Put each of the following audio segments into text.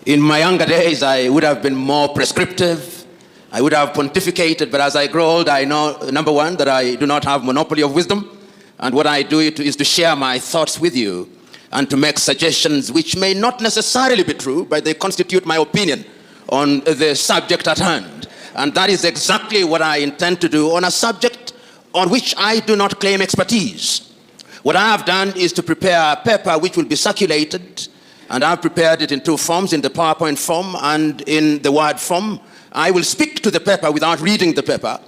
In my younger days, I would have been more prescriptive. I would have pontificated, but as I grow old, I know, number one, that I do not have monopoly of wisdom. And what I do is to share my thoughts with you and to make suggestions which may not necessarily be true, but they constitute my opinion on the subject at hand. And that is exactly what I intend to do on a subject on which I do not claim expertise. What I have done is to prepare a paper which will be circulated, and I've prepared it in two forms, in the PowerPoint form and in the Word form. I will speak to the paper without reading the paper,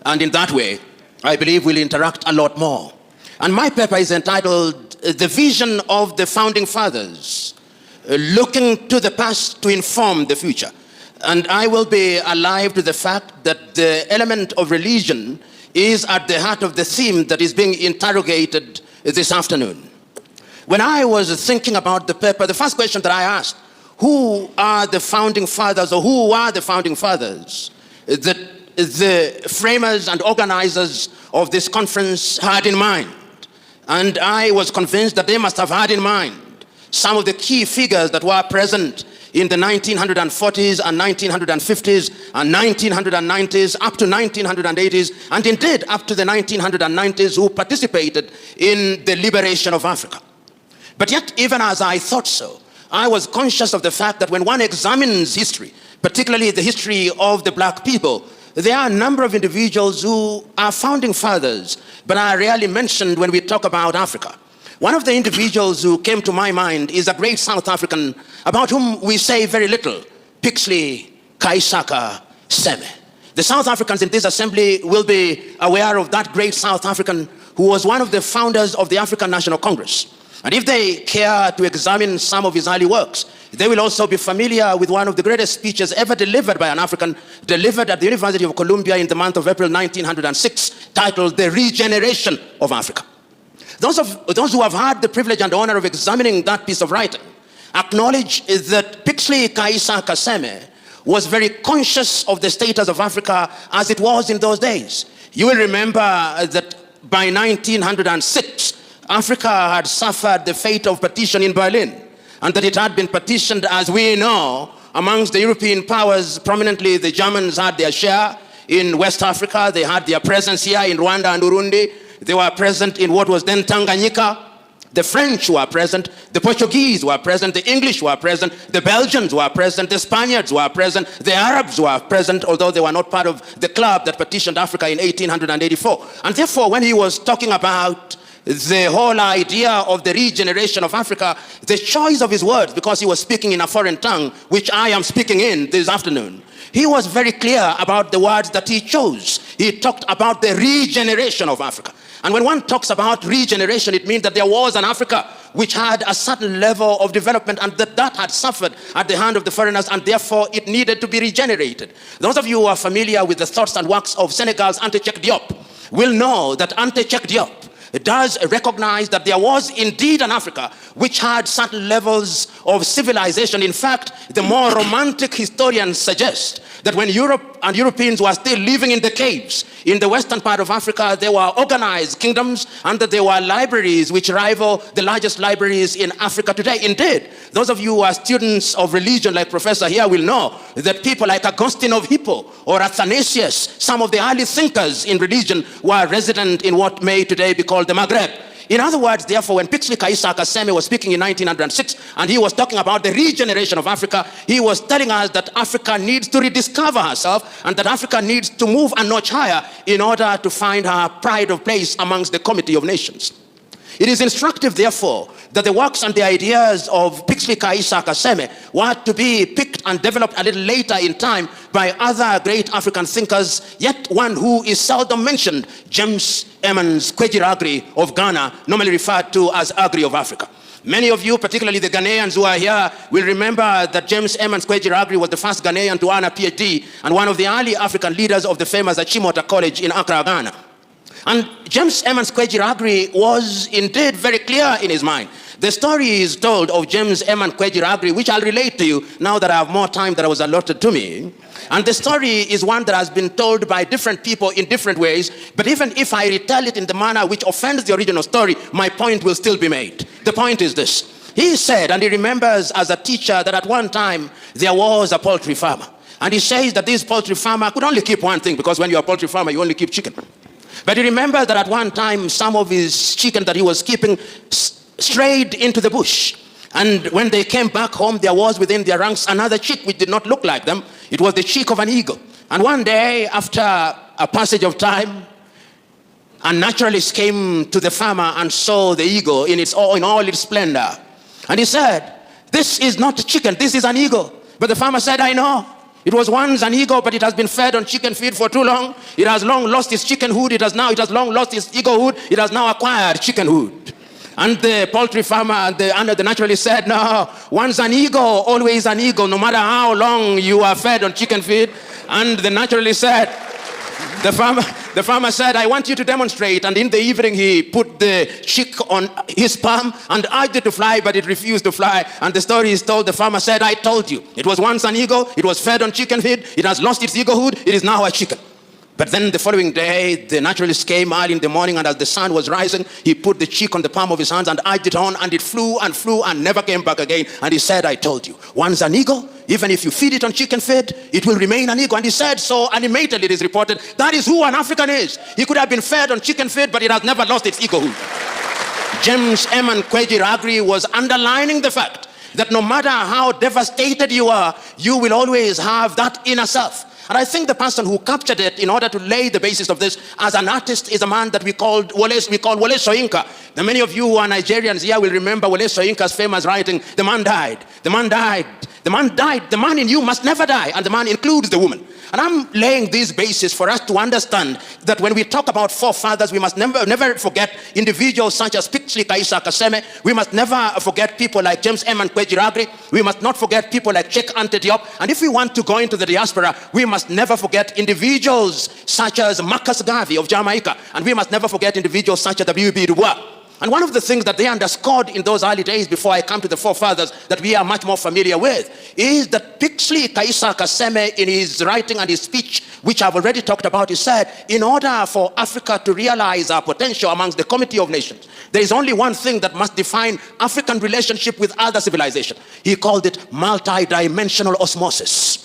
and in that way, I believe we'll interact a lot more. And my paper is entitled, The Vision of the Founding Fathers, Looking to the Past to Inform the Future. And I will be alive to the fact that the element of religion is at the heart of the theme that is being interrogated this afternoon. When I was thinking about the paper, the first question that I asked, who are the founding fathers, or who are the founding fathers that the framers and organizers of this conference had in mind? And I was convinced that they must have had in mind some of the key figures that were present in the 1940s and 1950s and 1990s up to 1980s, and indeed up to the 1990s, who participated in the liberation of Africa. But yet, even as I thought so, I was conscious of the fact that when one examines history, particularly the history of the black people, there are a number of individuals who are founding fathers, but are rarely mentioned when we talk about Africa. One of the individuals who came to my mind is a great South African about whom we say very little, Pixley Kaisaka Seme. The South Africans in this assembly will be aware of that great South African who was one of the founders of the African National Congress. And if they care to examine some of his early works, they will also be familiar with one of the greatest speeches ever delivered by an African, delivered at the University of Columbia in the month of April 1906, titled The Regeneration of Africa. Those who have had the privilege and honor of examining that piece of writing acknowledge that Pixley Kaisaka Seme was very conscious of the status of Africa as it was in those days. You will remember that by 1906, Africa had suffered the fate of partition in Berlin, and that it had been partitioned, as we know, amongst the European powers. Prominently, the Germans had their share in West Africa. They had their presence here in Rwanda and Burundi. They were present in what was then Tanganyika. The French were present, the Portuguese were present, the English were present, the Belgians were present, the Spaniards were present, the Arabs were present, although they were not part of the club that partitioned Africa in 1884. And therefore, when he was talking about the whole idea of the regeneration of Africa, the choice of his words, because he was speaking in a foreign tongue, which I am speaking in this afternoon, he was very clear about the words that he chose. He talked about the regeneration of Africa. And when one talks about regeneration, it means that there was an Africa which had a certain level of development, and that had suffered at the hand of the foreigners, and therefore it needed to be regenerated. Those of you who are familiar with the thoughts and works of Senegal's Anta Cheikh Diop will know that Anta Cheikh Diop does recognize that there was indeed an Africa which had certain levels of civilization. In fact, the more romantic historians suggest that when Europe and Europeans were still living in the caves in the western part of Africa, there were organized kingdoms, and that there were libraries which rival the largest libraries in Africa today. Indeed, those of you who are students of religion like Professor here will know that people like Augustine of Hippo or Athanasius, some of the early thinkers in religion, were resident in what may today be called the Maghreb. In other words, therefore, when Pixley Kaisaka Seme was speaking in 1906, and he was talking about the regeneration of Africa, he was telling us that Africa needs to rediscover herself, and that Africa needs to move a notch higher in order to find her pride of place amongst the comity of nations. It is instructive, therefore, that the works and the ideas of Pixley Kaisaka Seme were to be picked and developed a little later in time by other great African thinkers, yet one who is seldom mentioned, James Emmons Kwegyir of Ghana, normally referred to as Agri of Africa. Many of you, particularly the Ghanaians who are here, will remember that James Emmons Kwegyir was the first Ghanaian to earn a PhD and one of the early African leaders of the famous Achimota College in Accra, Ghana. And James Emmons Kwegyir was indeed very clear in his mind. The story is told of James Emmons Kwegyir, which I'll relate to you now that I have more time that was allotted to me. And the story is one that has been told by different people in different ways, but even if I retell it in the manner which offends the original story, my point will still be made. The point is this. He said, and he remembers as a teacher, that at one time there was a poultry farmer. And he says that this poultry farmer could only keep one thing, because when you're a poultry farmer, you only keep chicken. But he remembers that at one time, some of his chicken that he was keeping strayed into the bush. And when they came back home, there was within their ranks another chick which did not look like them. It was the chick of an eagle. And one day, after a passage of time, a naturalist came to the farmer and saw the eagle in all its splendor. And he said, "This is not a chicken, this is an eagle." But the farmer said, "I know. It was once an eagle, but it has been fed on chicken feed for too long. It has long lost its chickenhood. It has long lost its eaglehood. It has now acquired chickenhood." And the poultry farmer and the naturalist said, "No, once an eagle, always an eagle, no matter how long you are fed on chicken feed." And the naturalist said, the farmer said, "I want you to demonstrate." And in the evening, he put the chick on his palm and urged it to fly, but it refused to fly. And the story is told, the farmer said, "I told you, it was once an eagle, it was fed on chicken feed, it has lost its eaglehood, it is now a chicken." But then the following day, the naturalist came early in the morning, and as the sun was rising, he put the chick on the palm of his hands and urged it on, and it flew and never came back again. And he said, "I told you, once an eagle, even if you feed it on chicken feed, it will remain an eagle." And he said so animatedly, it is reported, that is who an African is. He could have been fed on chicken feed, but it has never lost its eaglehood. James M. Kwejiragri was underlining the fact that no matter how devastated you are, you will always have that inner self. And I think the person who captured it in order to lay the basis of this as an artist is a man that we call Wole Soyinka. Now, many of you who are Nigerians here will remember Wole Soyinka's famous writing, "The man died, the man died, the man died, the man in you must never die," and the man includes the woman. And I'm laying this basis for us to understand that when we talk about forefathers, we must never forget individuals such as Pixley Kaisa Kaseme. We must never forget people like James M. Kwejiragri. We must not forget people like Cheikh Anta Diop. And if we want to go into the diaspora, we must never forget individuals such as Marcus Garvey of Jamaica. And we must never forget individuals such as W.B. Du Bois. And one of the things that they underscored in those early days, before I come to the forefathers that we are much more familiar with, is that Pixley Kaisa Kaseme, in his writing and his speech, which I've already talked about, he said, in order for Africa to realize our potential amongst the Committee of Nations, there is only one thing that must define African relationship with other civilization. He called it multidimensional osmosis.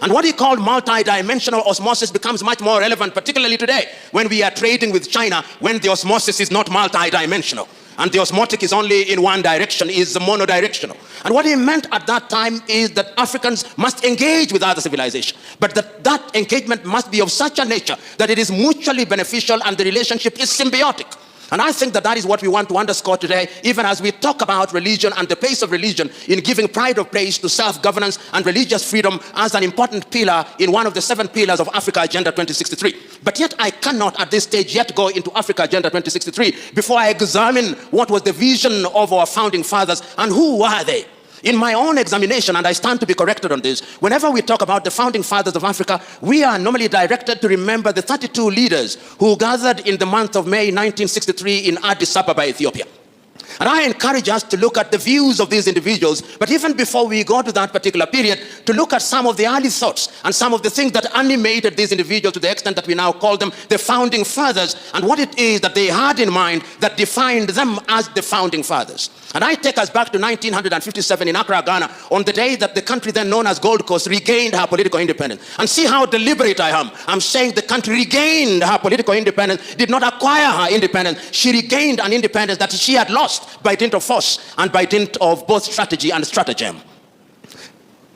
And what he called multi-dimensional osmosis becomes much more relevant, particularly today, when we are trading with China, when the osmosis is not multi-dimensional. And the osmotic is only in one direction, is monodirectional. And what he meant at that time is that Africans must engage with other civilization, but that engagement must be of such a nature that it is mutually beneficial and the relationship is symbiotic. And I think that is what we want to underscore today, even as we talk about religion and the place of religion in giving pride of place to self-governance and religious freedom as an important pillar in one of the 7 pillars of Africa Agenda 2063. But yet I cannot at this stage yet go into Africa Agenda 2063 before I examine what was the vision of our founding fathers and who were they. In my own examination, and I stand to be corrected on this, whenever we talk about the founding fathers of Africa, we are normally directed to remember the 32 leaders who gathered in the month of May 1963 in Addis Ababa, Ethiopia. And I encourage us to look at the views of these individuals, but even before we go to that particular period, to look at some of the early thoughts and some of the things that animated these individuals to the extent that we now call them the founding fathers, and what it is that they had in mind that defined them as the founding fathers. And I take us back to 1957 in Accra, Ghana, on the day that the country then known as Gold Coast regained her political independence. And see how deliberate I am. I'm saying the country regained her political independence, did not acquire her independence. She regained an independence that she had lost by dint of force and by dint of both strategy and stratagem.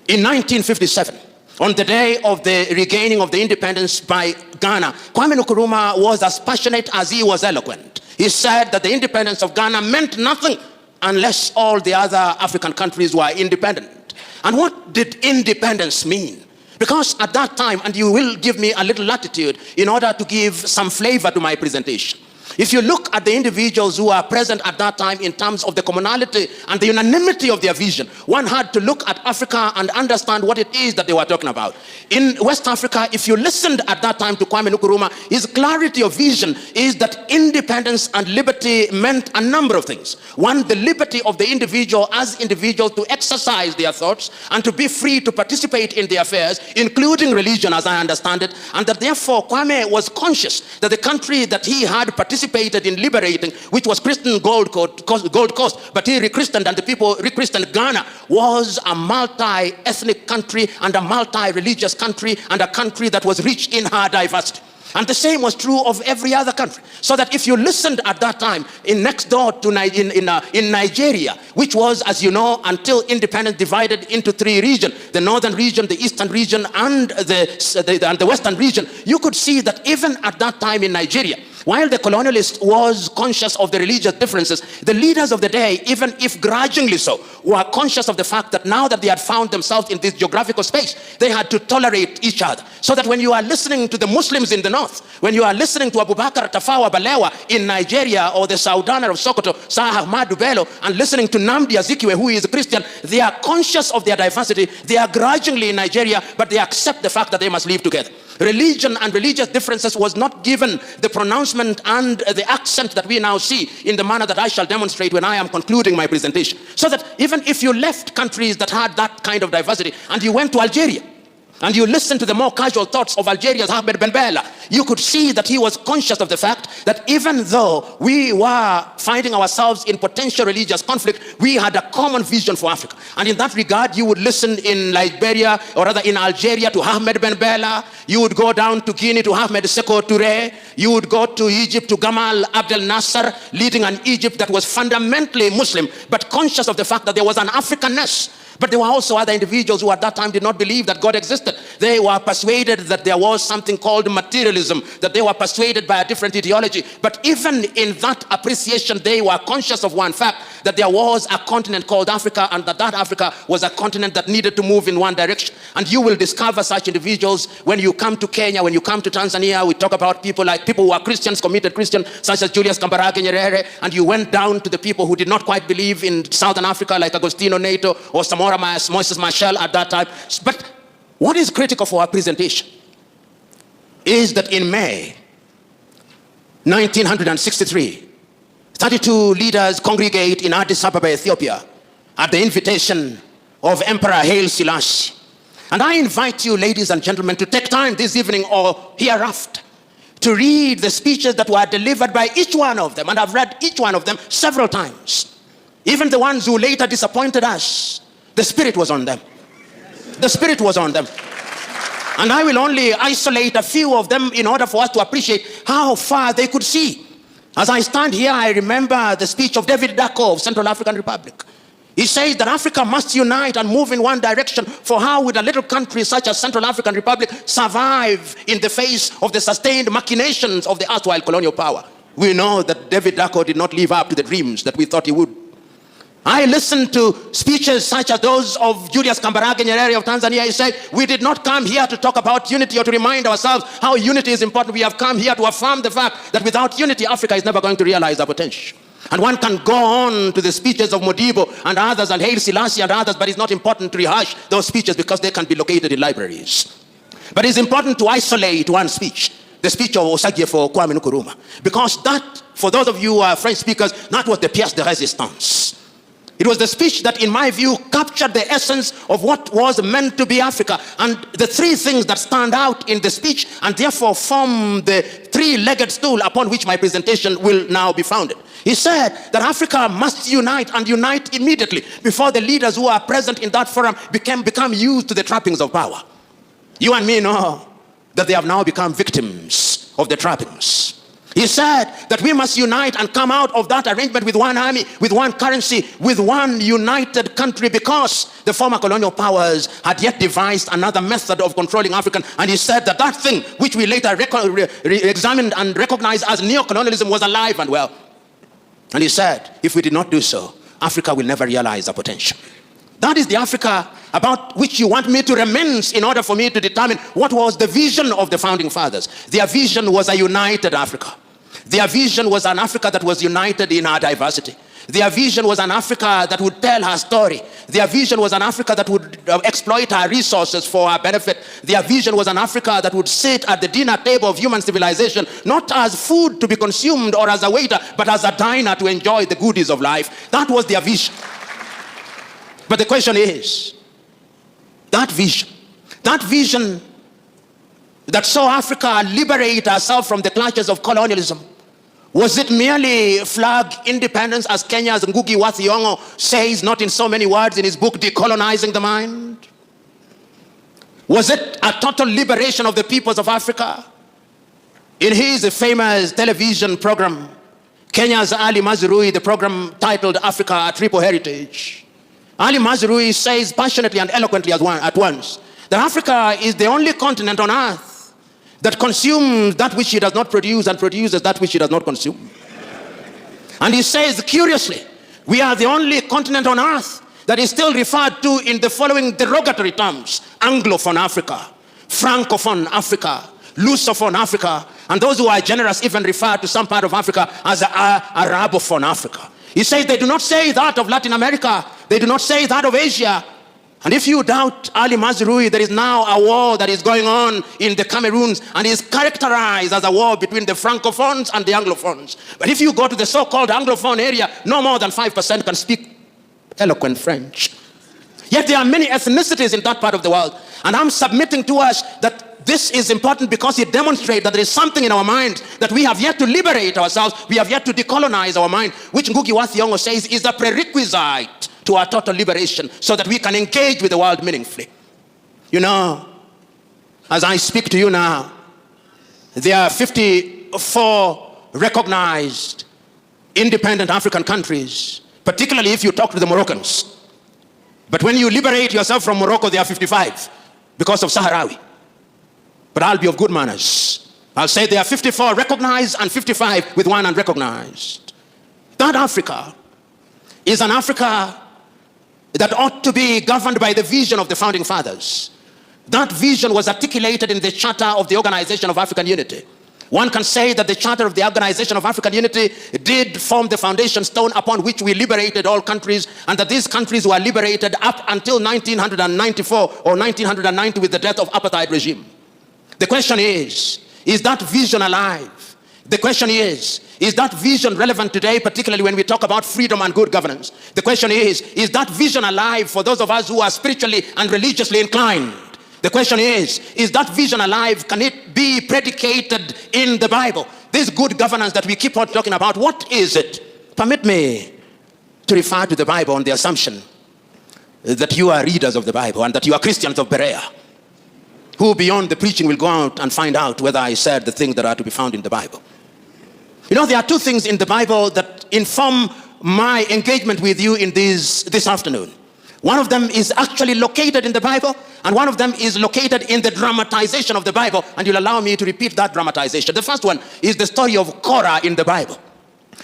In 1957, on the day of the regaining of the independence by Ghana, Kwame Nkrumah was as passionate as he was eloquent. He said that the independence of Ghana meant nothing unless all the other African countries were independent. And what did independence mean? Because at that time, and you will give me a little latitude in order to give some flavor to my presentation. If you look at the individuals who are present at that time in terms of the commonality and the unanimity of their vision, one had to look at Africa and understand what it is that they were talking about. In West Africa, if you listened at that time to Kwame Nkrumah, his clarity of vision is that independence and liberty meant a number of things. One, the liberty of the individual as individual to exercise their thoughts and to be free to participate in their affairs, including religion as I understand it, and that therefore Kwame was conscious that the country that he had participated participated in liberating, which was Christian Gold Coast, but he rechristened, and the people rechristened Ghana, was a multi-ethnic country and a multi-religious country and a country that was rich in her diversity. And the same was true of every other country. So that if you listened at that time in next door to in Nigeria, which was, as you know, until independence, divided into three regions: the northern region, the eastern region, and the western region, you could see that even at that time in Nigeria, while the colonialist was conscious of the religious differences, the leaders of the day, even if grudgingly so, were conscious of the fact that now that they had found themselves in this geographical space, they had to tolerate each other. So that when you are listening to the Muslims in the north, when you are listening to Abubakar Tafawa Balewa in Nigeria, or the Saudaner of Sokoto, Sir Ahmadu Bello, and listening to Namdi Azikiwe, who is a Christian, they are conscious of their diversity. They are grudgingly in Nigeria, but they accept the fact that they must live together. Religion and religious differences was not given the pronouncement and the accent that we now see in the manner that I shall demonstrate when I am concluding my presentation. So that even if you left countries that had that kind of diversity and you went to Algeria, and you listen to the more casual thoughts of Algeria's Ahmed Ben Bella, you could see that he was conscious of the fact that even though we were finding ourselves in potential religious conflict, we had a common vision for Africa. And in that regard, you would listen in Liberia, or rather in Algeria, to Ahmed Ben Bella. You would go down to Guinea to Ahmed Sékou Touré. You would go to Egypt to Gamal Abdel Nasser, leading an Egypt that was fundamentally Muslim, but conscious of the fact that there was an Africanness. But there were also other individuals who at that time did not believe that God existed. They were persuaded that there was something called materialism, that they were persuaded by a different ideology. But even in that appreciation, they were conscious of one fact, that there was a continent called Africa, and that Africa was a continent that needed to move in one direction. And you will discover such individuals when you come to Kenya, when you come to Tanzania. We talk about people who are Christians, committed Christians, such as Julius Kambarage Nyerere. And you went down to the people who did not quite believe in Southern Africa, like Agostino Neto or Moses Machel at that time. But what is critical for our presentation is that in May 1963, 32 leaders congregate in Addis Ababa, Ethiopia, at the invitation of Emperor Haile Selassie. And I invite you, ladies and gentlemen, to take time this evening or hereafter to read the speeches that were delivered by each one of them. And I've read each one of them several times. Even the ones who later disappointed us, the Spirit was on them. The Spirit was on them. And I will only isolate a few of them in order for us to appreciate how far they could see. As I stand here, I remember the speech of David Dacko of Central African Republic. He says that Africa must unite and move in one direction, for how would a little country such as Central African Republic survive in the face of the sustained machinations of the erstwhile colonial power? We know that David Dacko did not live up to the dreams that we thought he would. I listened to speeches such as those of Julius Kambarage Nyerere of Tanzania. He said, we did not come here to talk about unity or to remind ourselves how unity is important. We have come here to affirm the fact that without unity, Africa is never going to realize our potential. And one can go on to the speeches of Modibo and others, and Haile Selassie and others, but it's not important to rehash those speeches because they can be located in libraries. But it's important to isolate one speech, the speech of Osagyefo Kwame Nkrumah, because that, for those of you who are French speakers, that was the pièce de résistance. It was the speech that, in my view, captured the essence of what was meant to be Africa. And the three things that stand out in the speech and therefore form the three-legged stool upon which my presentation will now be founded. He said that Africa must unite, and unite immediately, before the leaders who are present in that forum become used to the trappings of power. You and me know that they have now become victims of the trappings. He said that we must unite and come out of that arrangement with one army, with one currency, with one united country, because the former colonial powers had yet devised another method of controlling African. And he said that that thing which we later examined and recognized as neocolonialism was alive and well. And he said, if we did not do so, Africa will never realize our potential. That is the Africa about which you want me to reminisce in order for me to determine what was the vision of the founding fathers. Their vision was a united Africa. Their vision was an Africa that was united in our diversity. Their vision was an Africa that would tell her story. Their vision was an Africa that would exploit our resources for our benefit. Their vision was an Africa that would sit at the dinner table of human civilization, not as food to be consumed or as a waiter, but as a diner to enjoy the goodies of life. That was their vision. But the question is, that vision that saw Africa liberate herself from the clutches of colonialism, Was it merely flag independence, as Kenya's Ngugi wa Thiong'o says, not in so many words in his book, Decolonizing the Mind? Was it a total liberation of the peoples of Africa? In his famous television program, Kenya's Ali Mazrui, the program titled Africa, a Triple Heritage, Ali Mazrui says passionately and eloquently at once that Africa is the only continent on earth that consumes that which it does not produce and produces that which it does not consume. And he says, curiously, we are the only continent on earth that is still referred to in the following derogatory terms: Anglophone Africa, Francophone Africa, Lusophone Africa, and those who are generous even refer to some part of Africa as Arabophone Africa. He says they do not say that of Latin America, they do not say that of Asia. And if you doubt Ali Mazrui, there is now a war that is going on in the Cameroons and is characterized as a war between the Francophones and the Anglophones. But if you go to the so-called Anglophone area, no more than 5% can speak eloquent French. Yet there are many ethnicities in that part of the world. And I'm submitting to us that this is important because it demonstrates that there is something in our mind that we have yet to liberate ourselves. We have yet to decolonize our mind, which Ngugi wa Thiong'o says is a prerequisite to our total liberation so that we can engage with the world meaningfully. You know, as I speak to you now, there are 54 recognized independent African countries, particularly if you talk to the Moroccans. But when you liberate yourself from Morocco, there are 55 because of Sahrawi. But I'll be of good manners. I'll say there are 54 recognized and 55 with one unrecognized. That Africa is an Africa that ought to be governed by the vision of the founding fathers. That vision was articulated in the Charter of the Organization of African Unity. One can say that the Charter of the Organization of African Unity did form the foundation stone upon which we liberated all countries, and that these countries were liberated up until 1994 or 1990 with the death of apartheid regime. The question is that vision alive? The question is that vision relevant today, particularly when we talk about freedom and good governance? The question is that vision alive for those of us who are spiritually and religiously inclined? The question is that vision alive? Can it be predicated in the Bible? This good governance that we keep on talking about, what is it? Permit me to refer to the Bible on the assumption that you are readers of the Bible and that you are Christians of Berea, who beyond the preaching will go out and find out whether I said the things that are to be found in the Bible. You know, there are two things in the Bible that inform my engagement with you in this afternoon. One of them is actually located in the Bible, and one of them is located in the dramatization of the Bible, and you'll allow me to repeat that dramatization. The first one is the story of Korah in the Bible.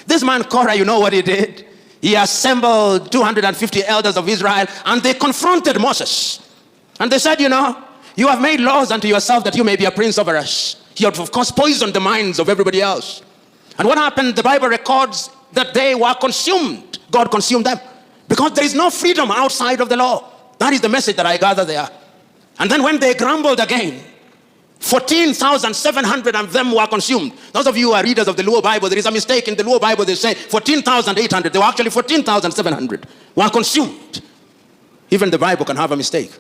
This man Korah, you know what he did? He assembled 250 elders of Israel, and they confronted Moses. And they said, you know, you have made laws unto yourself that you may be a prince over us. He had, of course, poisoned the minds of everybody else. And what happened? The Bible records that they were consumed. God consumed them. Because there is no freedom outside of the law. That is the message that I gather there. And then when they grumbled again, 14,700 of them were consumed. Those of you who are readers of the Luo Bible, there is a mistake in the Luo Bible. They say 14,800. They were actually 14,700 were consumed. Even the Bible can have a mistake.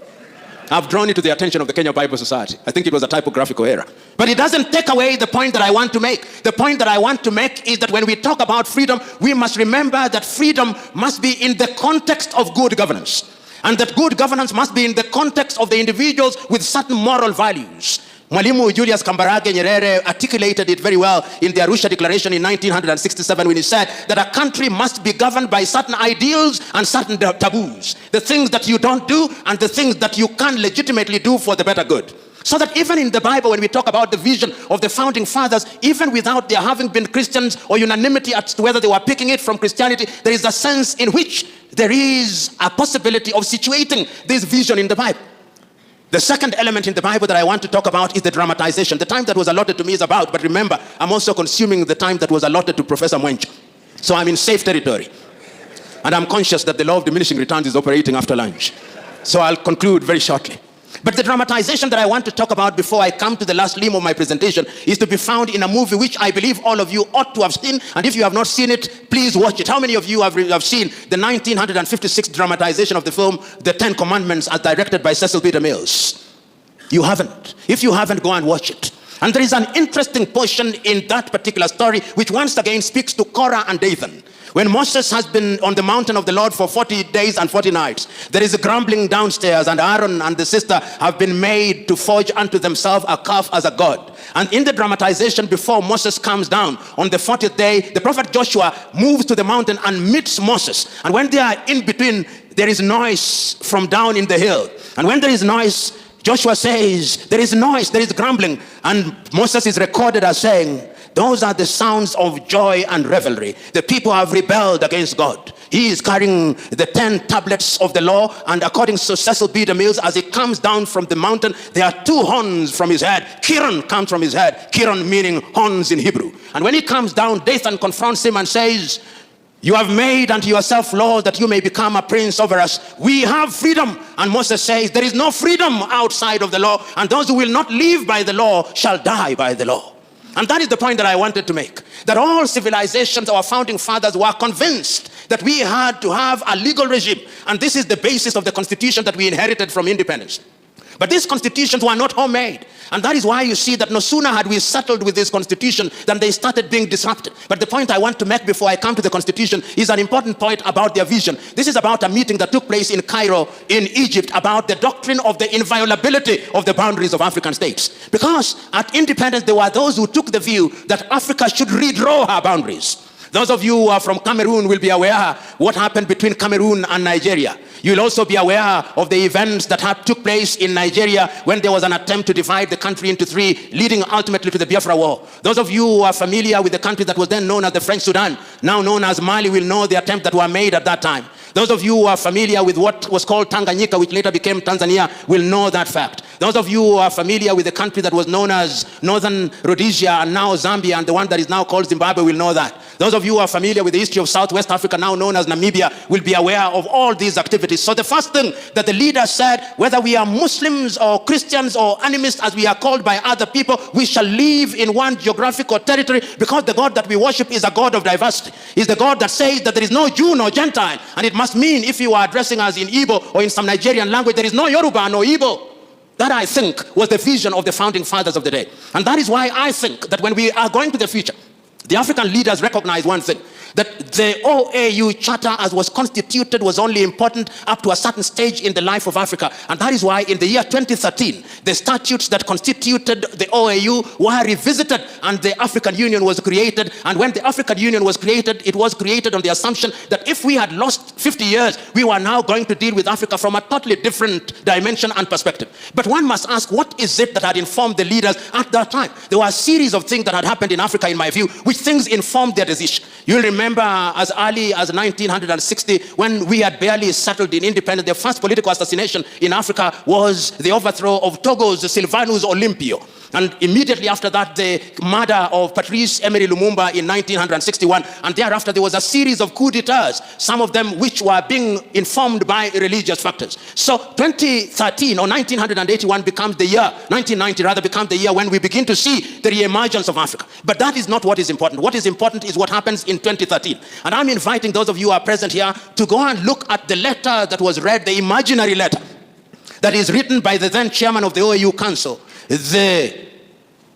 I've drawn it to the attention of the Kenya Bible Society. I think it was a typographical error. But it doesn't take away the point that I want to make. The point that I want to make is that when we talk about freedom, we must remember that freedom must be in the context of good governance. And that good governance must be in the context of the individuals with certain moral values. Mwalimu Julius Kambarage Nyerere articulated it very well in the Arusha Declaration in 1967 when he said that a country must be governed by certain ideals and certain taboos. The things that you don't do and the things that you can legitimately do for the better good. So that even in the Bible, when we talk about the vision of the founding fathers, even without their having been Christians or unanimity as to whether they were picking it from Christianity, there is a sense in which there is a possibility of situating this vision in the Bible. The second element in the Bible that I want to talk about is the dramatization. The time that was allotted to me is about, but remember, I'm also consuming the time that was allotted to Professor Mwencha. So I'm in safe territory. And I'm conscious that the law of diminishing returns is operating after lunch. So I'll conclude very shortly. But the dramatization that I want to talk about before I come to the last limb of my presentation is to be found in a movie which I believe all of you ought to have seen. And if you have not seen it, please watch it. How many of you have seen the 1956 dramatization of the film The Ten Commandments as directed by Cecil B. DeMille? You haven't. If you haven't, go and watch it. And there is an interesting portion in that particular story which once again speaks to Korah and Dathan. When Moses has been on the mountain of the Lord for 40 days and 40 nights, there is a grumbling downstairs, and Aaron and the sister have been made to forge unto themselves a calf as a god. And in the dramatization before Moses comes down on the 40th day, the prophet Joshua moves to the mountain and meets Moses. And when they are in between, there is noise from down in the hill. And when there is noise, Joshua says, there is noise, there is grumbling. And Moses is recorded as saying, those are the sounds of joy and revelry. The people have rebelled against God. He is carrying the 10 tablets of the law, and according to Cecil B. DeMille, as he comes down from the mountain, there are 2 horns from his head. Kiran comes from his head. Kiran meaning horns in Hebrew. And when he comes down, Dathan confronts him and says, you have made unto yourself laws that you may become a prince over us. We have freedom. And Moses says, there is no freedom outside of the law, and those who will not live by the law shall die by the law. And that is the point that I wanted to make. That all civilizations, our founding fathers were convinced that we had to have a legal regime. And this is the basis of the constitution that we inherited from independence. But these constitutions were not homemade. And that is why you see that no sooner had we settled with this constitution than they started being disrupted. But the point I want to make before I come to the constitution is an important point about their vision. This is about a meeting that took place in Cairo, in Egypt, about the doctrine of the inviolability of the boundaries of African states. Because at independence, there were those who took the view that Africa should redraw her boundaries. Those of you who are from Cameroon will be aware what happened between Cameroon and Nigeria. You'll also be aware of the events that took place in Nigeria when there was an attempt to divide the country into 3, leading ultimately to the Biafra War. Those of you who are familiar with the country that was then known as the French Sudan, now known as Mali, will know the attempts that were made at that time. Those of you who are familiar with what was called Tanganyika, which later became Tanzania, will know that fact. Those of you who are familiar with the country that was known as Northern Rhodesia and now Zambia, and the one that is now called Zimbabwe, will know that. Those of you who are familiar with the history of Southwest Africa, now known as Namibia, will be aware of all these activities. So the first thing that the leader said, whether we are Muslims or Christians or animists, as we are called by other people, we shall live in one geographical territory, because the God that we worship is a God of diversity. He's the God that says that there is no Jew nor Gentile. And it must mean, if you are addressing us in Igbo or in some Nigerian language, there is no Yoruba nor Igbo. That, I think, was the vision of the founding fathers of the day. And that is why I think that when we are going to the future, the African leaders recognize one thing, that the OAU charter as was constituted was only important up to a certain stage in the life of Africa. And that is why in the year 2013, the statutes that constituted the OAU were revisited and the African Union was created. And when the African Union was created, it was created on the assumption that if we had lost 50 years, we were now going to deal with Africa from a totally different dimension and perspective. But one must ask, what is it that had informed the leaders at that time? There were a series of things that had happened in Africa, in my view, which things informed their decision. You'll remember as early as 1960, when we had barely settled in independence, the first political assassination in Africa was the overthrow of Togo's Sylvanus Olympio. And immediately after that, the murder of Patrice Emery Lumumba in 1961. And thereafter, there was a series of coups d'etats, some of them which were being informed by religious factors. So 2013 or 1981 becomes the year, 1990 rather, becomes the year when we begin to see the re-emergence of Africa. But that is not what is important. What is important is what happens in 2013. And I'm inviting those of you who are present here to go and look at the letter that was read, the imaginary letter that is written by the then chairman of the OAU Council, the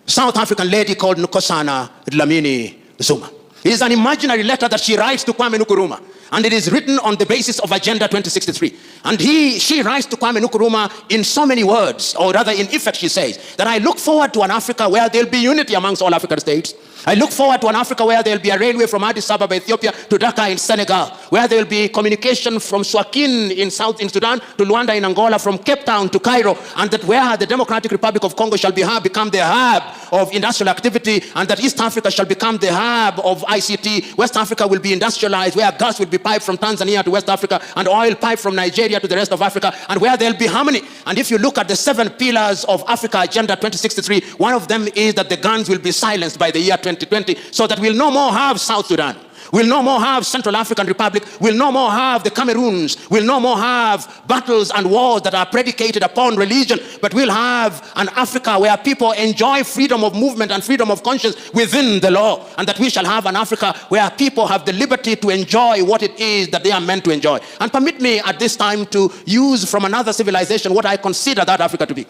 South African lady called Nkosana Dlamini Zuma. It is an imaginary letter that she writes to Kwame Nkrumah, and it is written on the basis of Agenda 2063. And she writes to Kwame Nkrumah in so many words, or rather in effect she says, that I look forward to an Africa where there will be unity amongst all African states. I look forward to an Africa where there will be a railway from Addis Ababa, Ethiopia, to Dhaka in Senegal, where there will be communication from Suakin in Sudan to Luanda in Angola, from Cape Town to Cairo, and that where the Democratic Republic of Congo shall become the hub of industrial activity, and that East Africa shall become the hub of ICT. West Africa will be industrialized, where gas will be piped from Tanzania to West Africa, and oil piped from Nigeria to the rest of Africa, and where there will be harmony. And if you look at the 7 pillars of Africa Agenda 2063, one of them is that the guns will be silenced by the year 2020, so that we'll no more have South Sudan. We'll no more have Central African Republic. We'll no more have the Cameroons. We'll no more have battles and wars that are predicated upon religion. But we'll have an Africa where people enjoy freedom of movement and freedom of conscience within the law. And that we shall have an Africa where people have the liberty to enjoy what it is that they are meant to enjoy. And permit me at this time to use from another civilization what I consider that Africa to be.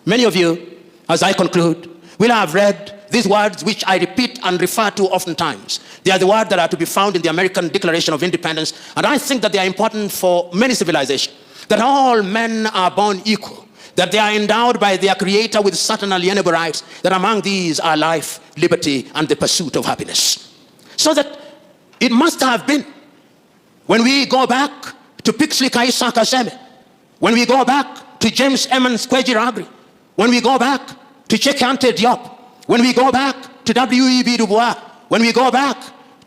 Many of you, as I conclude, will have read these words which I repeat and refer to oftentimes. They are the words that are to be found in the American Declaration of Independence, and I think that they are important for many civilizations. That all men are born equal, that they are endowed by their Creator with certain alienable rights, that among these are life, liberty, and the pursuit of happiness. So that it must have been, when we go back to Pixley Kaisa Kaseme, when we go back to James Emmons Kweji Ragri, when we go back to Chekante Diop, when we go back to W.E.B. Du Bois, when we go back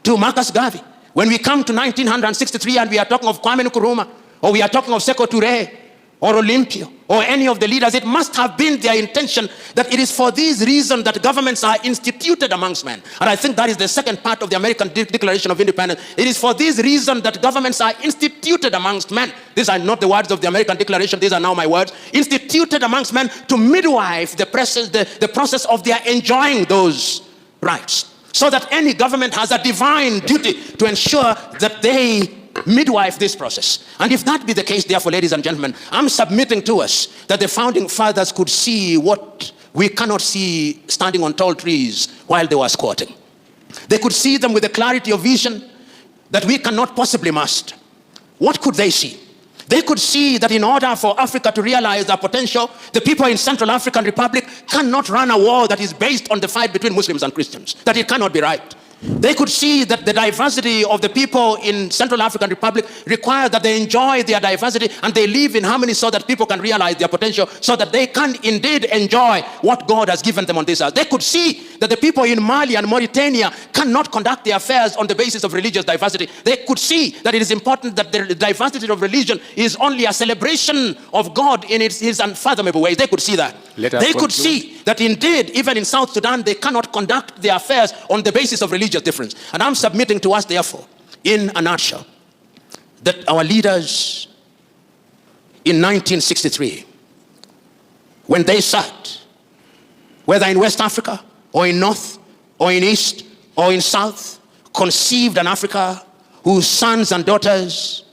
to Marcus Garvey, when we come to 1963 and we are talking of Kwame Nkrumah, or we are talking of Sekou Touré, or Olympia, or any of the leaders, it must have been their intention that it is for these reasons that governments are instituted amongst men. And I think that is the second part of the American Declaration of Independence. It is for these reasons that governments are instituted amongst men. These are not the words of the American Declaration, these are now my words. Instituted amongst men to midwife the process of their enjoying those rights. So that any government has a divine duty to ensure that they midwife this process. And if that be the case, therefore, ladies and gentlemen, I'm submitting to us that the founding fathers could see what we cannot see standing on tall trees while they were squatting. They could see them with a clarity of vision that we cannot possibly master. What could they see? They could see that in order for Africa to realize their potential, the people in Central African Republic cannot run a war that is based on the fight between Muslims and Christians, that it cannot be right. They could see that the diversity of the people in Central African Republic requires that they enjoy their diversity and they live in harmony so that people can realize their potential, so that they can indeed enjoy what God has given them on this earth. They could see that the people in Mali and Mauritania cannot conduct their affairs on the basis of religious diversity. They could see that it is important that the diversity of religion is only a celebration of God in his unfathomable ways. They could see that. They could see that indeed, even in South Sudan, they cannot conduct their affairs on the basis of religious difference. And I'm submitting to us, therefore, in a nutshell, that our leaders in 1963, when they sat, whether in West Africa, or in North, or in East, or in South, conceived an Africa whose sons and daughters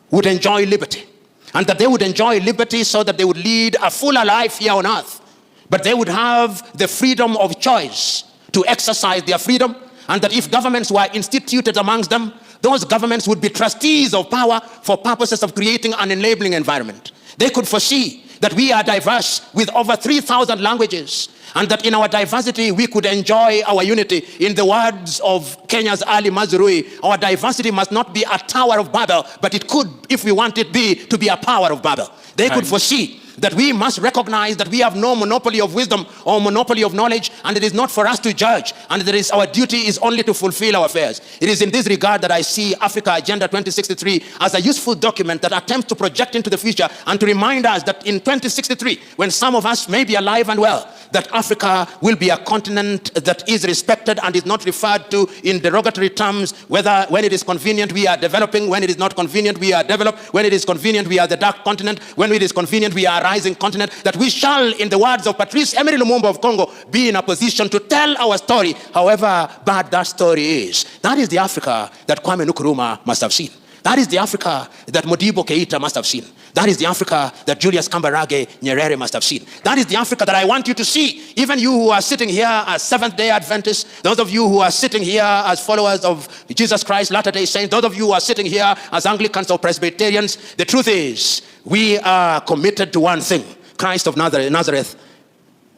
would enjoy liberty. And that they would enjoy liberty so that they would lead a fuller life here on earth. But they would have the freedom of choice to exercise their freedom. And that if governments were instituted amongst them, those governments would be trustees of power for purposes of creating an enabling environment. They could foresee that we are diverse with over 3,000 languages, and that in our diversity we could enjoy our unity. In the words of Kenya's Ali Mazrui, our diversity must not be a Tower of Babel, but it could, if we want it to be a Power of Babel. They could foresee that we must recognize that we have no monopoly of wisdom or monopoly of knowledge, and it is not for us to judge, and that is our duty is only to fulfill our affairs. It is in this regard that I see Africa Agenda 2063 as a useful document that attempts to project into the future and to remind us that in 2063, when some of us may be alive and well, that Africa will be a continent that is respected and is not referred to in derogatory terms, whether when it is convenient we are developing, when it is not convenient we are developed, when it is convenient we are the dark continent, when it is convenient we are a rising continent. That we shall, in the words of Patrice Emery Lumumba of Congo, be in a position to tell our story, however bad that story is. That is the Africa that Kwame Nkrumah must have seen. That is the Africa that Modibo Keita must have seen. That is the Africa that Julius Kambarage Nyerere must have seen. That is the Africa that I want you to see. Even you who are sitting here as Seventh-day Adventists, those of you who are sitting here as followers of Jesus Christ, Latter-day Saints, those of you who are sitting here as Anglicans or Presbyterians, the truth is, we are committed to one thing: Christ of Nazareth,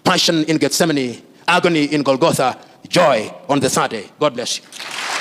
passion in Gethsemane, agony in Golgotha, joy on the third day. God bless you.